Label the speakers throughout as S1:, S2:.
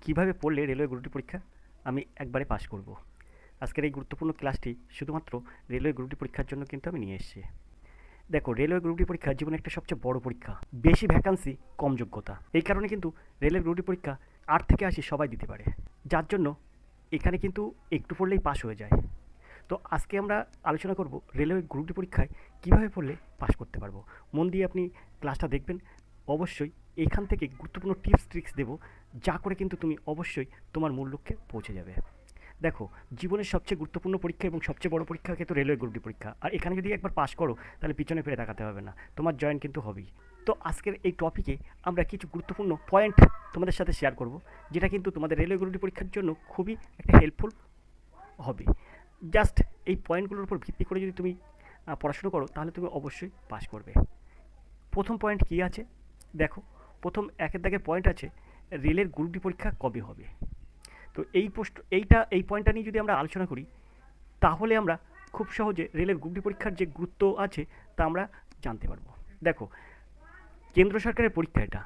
S1: কিভাবে পড়লে railway group D পরীক্ষা আমি একবারে পাস করব। আজকের এই গুরুত্বপূর্ণ ক্লাসটি শুধুমাত্র রেলওয়ে গ্রুপ ডি পরীক্ষার জন্য কিন্তু আমি নিয়ে এসেছি। দেখো, রেলওয়ে গ্রুপ ডি পরীক্ষা জীবনে একটা সবচেয়ে বড় পরীক্ষা, বেশি ভ্যাকান্সি, কম যোগ্যতা। এই কারণে কিন্তু রেলের গ্রুপ ডি পরীক্ষা 8 থেকে 80 সবাই দিতে পারে, যার জন্য এখানে কিন্তু একটু পড়লেই পাস হয়ে যায়। তো আজকে আমরা আলোচনা করব রেলওয়ে গ্রুপ ডি পরীক্ষায় কীভাবে পড়লে পাস করতে পারবো। মন দিয়ে আপনি ক্লাসটা দেখবেন। অবশ্যই এখান থেকে গুরুত্বপূর্ণ টিপস ট্রিক্স দেবো, যা করে কিন্তু তুমি অবশ্যই তোমার মূল লক্ষ্যে পৌঁছে যাবে। দেখো, জীবনের সবচেয়ে গুরুত্বপূর্ণ পরীক্ষা এবং সবচেয়ে বড় পরীক্ষা কিন্তু রেলওয়ে গ্রুপ ডি পরীক্ষা। আর এখানে যদি একবার পাস করো, তাহলে পিছনে ফিরে তাকাতে হবে না, তোমার জয়েন কিন্তু হবেই। তো আজকের এই টপিকে আমরা কিছু গুরুত্বপূর্ণ পয়েন্ট তোমাদের সাথে শেয়ার করব, যেটা কিন্তু তোমাদের রেলওয়ে গ্রুপ ডি পরীক্ষার জন্য খুবই একটা হেল্পফুল হবে। জাস্ট এই পয়েন্টগুলোর উপর ভিত্তি করে যদি তুমি পড়াশুনো করো, তাহলে তুমি অবশ্যই পাস করবে। প্রথম পয়েন্ট কী আছে দেখো, প্রথম একের দাগের পয়েন্ট আছে, রেলের গ্রুপ ডি পরীক্ষা কবে হবে। তো এই পয়েন্টটা নিয়ে যদি আমরা আলোচনা করি, তাহলে আমরা খুব সহজে রেলের গ্রুপ ডি পরীক্ষার যে গুরুত্ব আছে তা আমরা জানতে পারবো। দেখো, কেন্দ্র সরকারের পরীক্ষা এটা,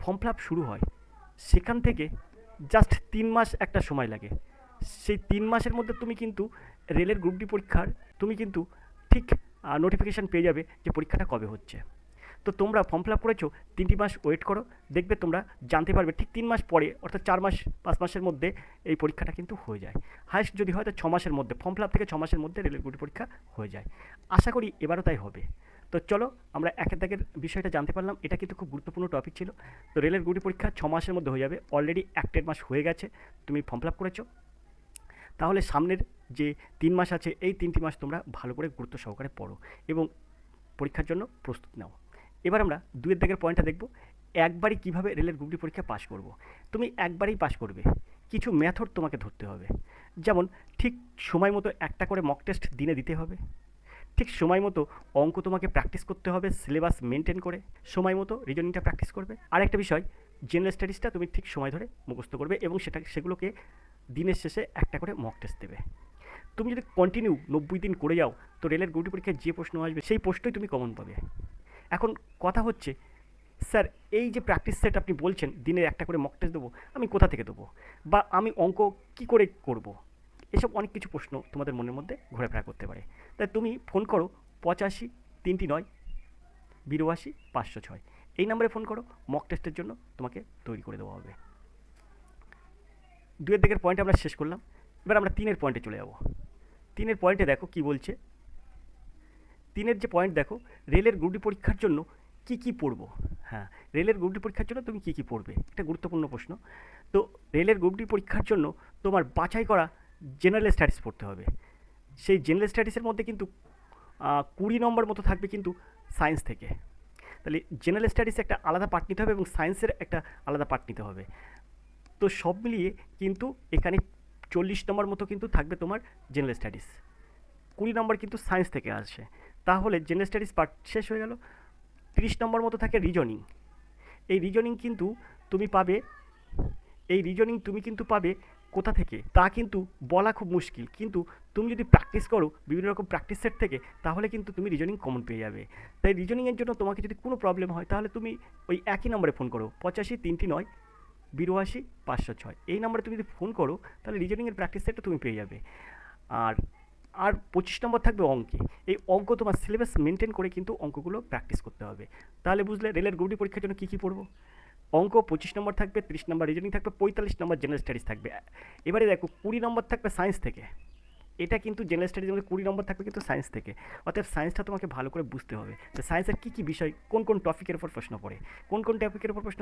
S1: ফর্ম ফিল আপ শুরু হয়, সেখান থেকে জাস্ট 3 মাস একটা সময় লাগে। সেই 3 মাসের মধ্যে তুমি কিন্তু রেলের গ্রুপ ডি পরীক্ষার তুমি কিন্তু ঠিক নোটিফিকেশান পেয়ে যাবে যে পরীক্ষাটা কবে হচ্ছে। তো তোমরা ফর্ম ফিল আপ করেছো, 3 মাস ওয়েট করো, দেখবে তোমরা জানতে পারবে ঠিক 3 মাস পরে, অর্থাৎ 4 মাস 5 মাসের মধ্যে এই পরীক্ষাটা কিন্তু হয়ে যায়। হায়েস্ট যদি হয় তো 6 মাসের মধ্যে, ফর্ম ফিল আপ থেকে 6 মাসের মধ্যে রেলের গ্রুপ ডি পরীক্ষা হয়ে যায়। আশা করি এবারও তাই হবে। তো চলো আমরা একের দাগের বিষয়টা জানতে পারলাম, এটা কিন্তু খুব গুরুত্বপূর্ণ টপিক ছিল। তো রেলের গ্রুপ ডি পরীক্ষা 6 মাসের মধ্যে হয়ে যাবে, অলরেডি 1-1.5 মাস হয়ে গেছে তুমি ফর্ম ফিল আপ করেছো। তাহলে সামনের যে 3 মাস আছে, এই 3টি মাস তোমরা ভালো করে গুরুত্ব সহকারে পড়ো এবং পরীক্ষার জন্য প্রস্তুত নাও। এবার আমরা 2-এর দাগের পয়েন্টটা দেখব, একবারই কীভাবে রেলের গ্রুপ ডি পরীক্ষা পাস করব। তুমি একবারেই পাস করবে, কিছু মেথড তোমাকে ধরতে হবে। যেমন ঠিক সময় মতো একটা করে মক টেস্ট দিনে দিতে হবে, ঠিক সময় মতো অঙ্ক তোমাকে প্র্যাকটিস করতে হবে, সিলেবাস মেনটেন করে সময় মতো রিজনিংটা প্র্যাকটিস করবে। আর একটা বিষয়, জেনারেল স্টাডিজটা তুমি ঠিক সময় ধরে মুখস্থ করবে এবং সেগুলোকে দিনের শেষে একটা করে মক টেস্ট দেবে। তুমি যদি কন্টিনিউ 90 দিন করে যাও, তো রেলের গ্রুপ ডি পরীক্ষায় যে প্রশ্ন আসবে সেই প্রশ্নই তুমি কমন পাবে। এখন কথা হচ্ছে, স্যার এই যে প্র্যাকটিস সেট আপনি বলছেন দিনে একটা করে মক টেস্ট দেবো, আমি কোথা থেকে দেবো, বা আমি অঙ্ক কি করে করব, এসব অনেক কিছু প্রশ্ন তোমাদের মনের মধ্যে ঘোরাফেরা করতে পারে। তাই তুমি ফোন করো 85-3-9-82-506, এই নাম্বারে ফোন করো, মক টেস্টের জন্য তোমাকে তৈরি করে দেওয়া হবে। 2-এর দিকের পয়েন্ট আমরা শেষ করলাম, এবার আমরা 3-এর পয়েন্টে চলে যাব। 3-এর পয়েন্টে দেখো কি বলছে। 3-এর যে পয়েন্ট দেখো, রেলের গ্রুপ ডি পরীক্ষার জন্য কি কি পড়বো। হ্যাঁ, রেলের গ্রুপ ডি পরীক্ষার জন্য তুমি কি কি পড়বে, এটা গুরুত্বপূর্ণ প্রশ্ন। তো রেলের গ্রুপ ডি পরীক্ষার জন্য তোমার বাছাই করা জেনারেল স্টাডিজ পড়তে হবে। সেই জেনারেল স্টাডিজের মধ্যে কিন্তু 20 নম্বর মতো থাকবে কিন্তু সায়েন্স থেকে। তাহলে জেনারেল স্টাডিজে একটা আলাদা পার্ট নিতে হবে এবং সায়েন্সের একটা আলাদা পার্ট নিতে হবে। তো সব মিলিয়ে কিন্তু এখানে 40 নম্বর মতো কিন্তু থাকবে তোমার জেনারেল স্টাডিজ, 20 নম্বর কিন্তু সায়েন্স থেকে আসে। তাহলে জেনারেল স্টাডিজ পার্ট শেষ হয়ে গেল। 30 নম্বর মতো থাকে রিজনিং। এই রিজনিং কিন্তু তুমি পাবে, কোথা থেকে তা কিন্তু বলা খুব মুশকিল, কিন্তু তুমি যদি প্র্যাকটিস করো বিভিন্ন রকম প্র্যাকটিস সেট থেকে, তাহলে কিন্তু তুমি রিজনিং কমন পেয়ে যাবে। তাই রিজনিংয়ের জন্য তোমাকে যদি কোনো প্রবলেম হয়, তাহলে তুমি ওই একই নম্বরে ফোন করো, 85-3-9-82-506, এই নম্বরে তুমি যদি ফোন করো, তাহলে রিজনিংয়ের প্র্যাকটিস সেটটা তুমি পেয়ে যাবে। আর আর 25 নম্বর থাকবে অঙ্কে। এই অঙ্ক তোমার সিলেবাস মেনটেন করে কিন্তু অঙ্কগুলো প্র্যাকটিস করতে হবে। তাহলে বুঝলে রেলের গ্রুপ ডি পরীক্ষার জন্য কী কী পড়বো। অঙ্ক 25 নম্বর থাকবে, 30 নম্বর রিজনিং থাকবে, 45 নম্বর জেনারেল স্টাডিজ থাকবে। এবারে দেখো 20 নম্বর থাকবে সায়েন্স থেকে। এটা কিন্তু জেনারেল স্টাডিজের মধ্যে 20 নম্বর থাকবে কিন্তু সায়েন্স থেকে। অর্থাৎ সায়েন্সটা তোমাকে ভালো করে বুঝতে হবে, তো সায়েন্সের কী কী বিষয়, কোন কোন টপিকের উপর প্রশ্ন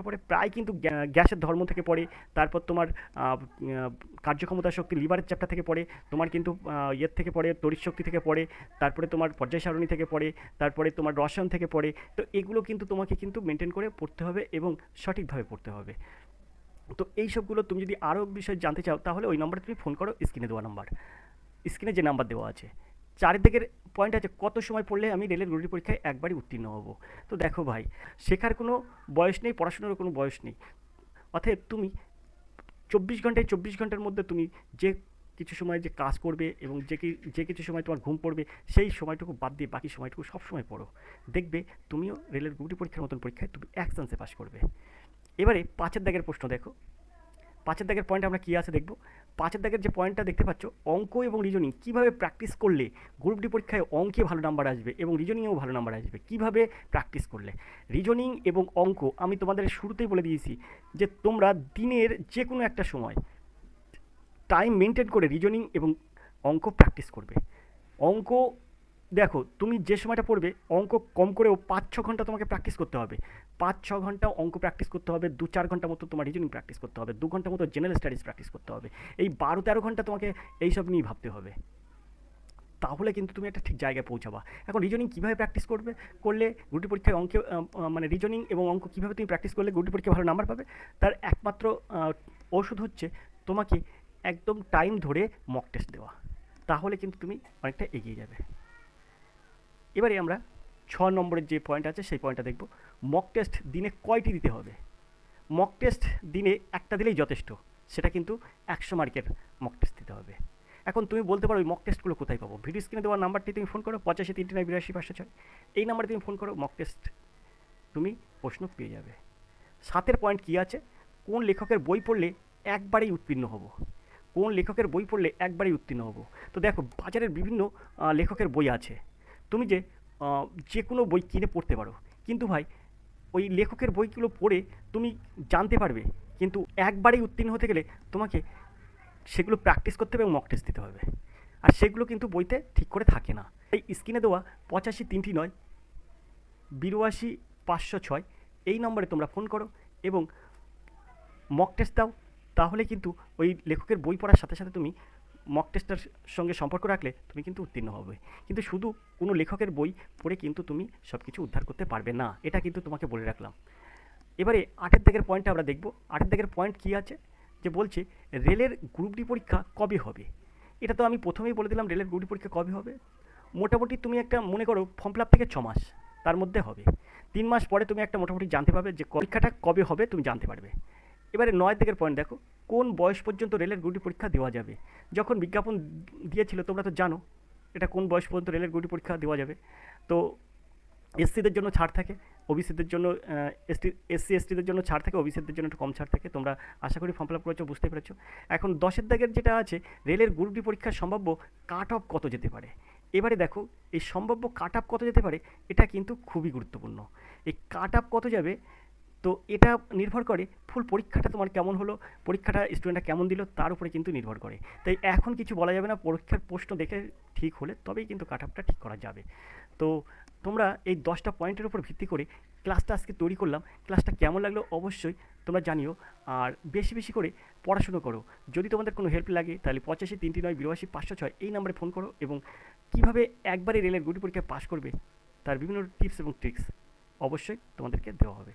S1: পড়ে, প্রায় কিন্তু গ্যাসের ধর্ম থেকে পড়ে, তারপর তোমার কার্যক্ষমতা শক্তি লিভারের চ্যাপ্টার থেকে পড়ে, তোমার কিন্তু ইয়ের থেকে পড়ে, তড়িৎ শক্তি থেকে পড়ে, তারপরে তোমার পর্যায় সারণী থেকে পড়ে, তারপরে তোমার রসায়ন থেকে পড়ে। তো এগুলো কিন্তু তোমাকে কিন্তু মেনটেন করে পড়তে হবে এবং সঠিকভাবে পড়তে হবে। তো এই সবগুলো তুমি যদি আরও বিষয় জানতে চাও, তাহলে ওই নম্বরে তুমি ফোন করো, স্ক্রিনে দেওয়া নাম্বার, স্ক্রিনে যে নাম্বার দেওয়া আছে। 4-এর দিকের পয়েন্ট আছে, কত সময় পড়লে আমি রেলের গ্রুপ ডি পরীক্ষায় একবারই উত্তীর্ণ হব। তো দেখো ভাই, শেখার কোনো বয়স নেই, পড়াশোনারও কোনো বয়স নেই। অতএব তুমি 24 ঘন্টার মধ্যে তুমি যে কিছু সময় যে কাজ করবে এবং যে কিছু সময় তোমার ঘুম পড়বে, সেই সময়টুকু বাদ দিয়ে বাকি সময়টুকু সব সময় পড়ো। দেখবে তুমিও রেলের গ্রুপ ডি পরীক্ষার মতন পরীক্ষায় তুমি এক চান্সে পাস করবে। এবারে 5-এর দাগের প্রশ্ন দেখো। 5-এর দাগের পয়েন্ট আমরা কী আছে দেখব। 5-এর দাগের যে পয়েন্টটা দেখতে পাচ্ছ, অঙ্ক এবং রিজনিং কীভাবে প্র্যাকটিস করলে গ্রুপ ডি পরীক্ষায় অঙ্কে ভালো নাম্বার আসবে এবং রিজনিংয়েও ভালো নাম্বার আসবে, কীভাবে প্র্যাকটিস করলে। রিজনিং এবং অঙ্ক আমি তোমাদের শুরুতেই বলে দিয়েছি যে তোমরা দিনের যে কোনো একটা সময় টাইম মেনটেন করে রিজনিং এবং অঙ্ক প্র্যাকটিস করবে। অঙ্ক দেখো, তুমি যে সময়টা পড়বে অঙ্ক কম করেও 5-6 ঘন্টা তোমাকে প্র্যাকটিস করতে হবে। 5-6 ঘন্টা অঙ্ক প্র্যাকটিস করতে হবে, 2-4 ঘন্টা মতো তোমার রিজনিং প্র্যাকটিস করতে হবে, 2 ঘন্টা মতো জেনারেল স্টাডিজ প্র্যাকটিস করতে হবে। এই 12-13 ঘন্টা তোমাকে এইসব নিয়েই ভাবতে হবে, তাহলে কিন্তু তুমি একটা ঠিক জায়গায় পৌঁছাবা। এখন রিজনিং কীভাবে প্র্যাকটিস করলে গ্রুপ ডি পরীক্ষায় অঙ্কে মানে রিজনিং এবং অঙ্ক কীভাবে তুমি প্র্যাকটিস করলে গ্রুপ ডি পরীক্ষায় ভালো নাম্বার পাবে, তার একমাত্র ওষুধ হচ্ছে তোমাকে একদম টাইম ধরে মক টেস্ট দেওয়া। তাহলে কিন্তু তুমি অনেকটা এগিয়ে যাবে। এবারে আমরা 6 নম্বরের যে পয়েন্ট আছে সেই পয়েন্টটা দেখব। মক টেস্ট দিনে কয়টি দিতে হবে? মক টেস্ট দিনে একটা দিলেই যথেষ্ট, সেটা কিন্তু 100 মার্কের মক টেস্ট দিতে হবে। এখন তুমি বলতে পারো ওই মক টেস্টগুলো কোথায় পাবো? ভিডিও স্ক্রিনে দেওয়া নাম্বারটি তুমি ফোন করো, 85-39-82-506, এই নাম্বারে তুমি ফোন করো, মক টেস্ট তুমি প্রশ্ন পেয়ে যাবে। 7-এর পয়েন্ট কী আছে? কোন লেখকের বই পড়লে একবারেই উত্তীর্ণ হব? কোন লেখকের বই পড়লে একবারেই উত্তীর্ণ হব? তো দেখো, বাজারের বিভিন্ন লেখকের বই আছে, তুমি যে কোনো বই কিনে পড়তে পারো, কিন্তু ভাই ওই লেখকের বইগুলো পড়ে তুমি জানতে পারবে, কিন্তু একবারেই উত্তীর্ণ হতে গেলে তোমাকে সেগুলো প্র্যাকটিস করতে হবে এবং মক টেস্ট দিতে হবে, আর সেগুলো কিন্তু বইতে ঠিক করে থাকে না। এই স্ক্রিনে দেওয়া 85-39-82-506 এই নম্বরে তোমরা ফোন করো এবং মক টেস্ট দাও। তাহলে কিন্তু ওই লেখকের বই পড়ার সাথে সাথে তুমি মক টেস্টের সঙ্গে সম্পর্ক রাখলে তুমি কিন্তু উত্তীর্ণ হবে। কিন্তু শুধু কোনো লেখকের বই পড়ে কিন্তু তুমি সব কিছু উদ্ধার করতে পারবে না, এটা কিন্তু তোমাকে বলে রাখলাম। এবারে 8-এর দাগের পয়েন্টটা আমরা দেখব। 8-এর দাগের পয়েন্ট কী আছে, যে বলছে রেলের গ্রুপ ডি পরীক্ষা কবে হবে। এটা তো আমি প্রথমেই বলে দিলাম, রেলের গ্রুপ ডি পরীক্ষা কবে হবে। মোটামুটি তুমি একটা মনে করো ফর্ম ফিল আপ থেকে 6 মাস তার মধ্যে হবে। 3 মাস পরে তুমি একটা মোটামুটি জানতে পারবে যে পরীক্ষাটা কবে হবে, তুমি জানতে পারবে। এবারে 9 দিকের পয়েন্ট দেখো, কোন বয়স পর্যন্ত রেলের গ্রুপ ডি পরীক্ষা দেওয়া যাবে। যখন বিজ্ঞাপন দিয়েছিল তোমরা তো জানো এটা কোন বয়স পর্যন্ত রেলের গ্রুপ ডি পরীক্ষা দেওয়া যাবে। তো এসসিদের জন্য ছাড় থাকে, ওবিসিদের জন্য এসসি এসটিদের জন্য ছাড় থাকে, ওবিসিদের জন্য একটু কম ছাড় থাকে। তোমরা আশা করি ফর্ম ফিল আপ করেছো, বুঝতে পেরেছো। এখন 10-এর দাগের যেটা আছে, রেলের গ্রুপ ডি পরীক্ষার সম্ভাব্য কাট অফ কত যেতে পারে। এবারে দেখো, এই সম্ভাব্য কাট অফ কত যেতে পারে এটা কিন্তু খুবই গুরুত্বপূর্ণ। এই কাট অফ কত যাবে, তো এটা নির্ভর করে ফুল পরীক্ষাটা তোমার কেমন হলো, পরীক্ষাটা স্টুডেন্টরা কেমন দিল তার উপরে কিন্তু নির্ভর করে। তাই এখন কিছু বলা যাবে না, পরীক্ষার প্রশ্ন দেখে ঠিক হলে তবেই কিন্তু কাট অফটা ঠিক করা যাবে। তো তোমরা এই 10টা পয়েন্টের উপর ভিত্তি করে ক্লাসটা আজকে তৈরি করলাম। ক্লাসটা কেমন লাগলো অবশ্যই তোমরা জানিও, আর বেশি বেশি করে পড়াশুনো করো। যদি তোমাদের কোনো হেল্প লাগে তাহলে 85-39-82-506 এই নাম্বারে ফোন করো, এবং কীভাবে একবারে রেলের গ্রুপ ডি পরীক্ষায় পাস করবে তার বিভিন্ন টিপস এবং ট্রিক্স অবশ্যই তোমাদেরকে দেওয়া হবে।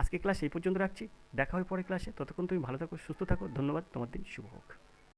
S1: আজকে ক্লাস এই পর্যন্ত রাখছি, দেখা হয় পরে ক্লাসে। ততক্ষণ তুমি ভালো থাকো, সুস্থ থাকো। ধন্যবাদ, তোমার দিন শুভ হোক।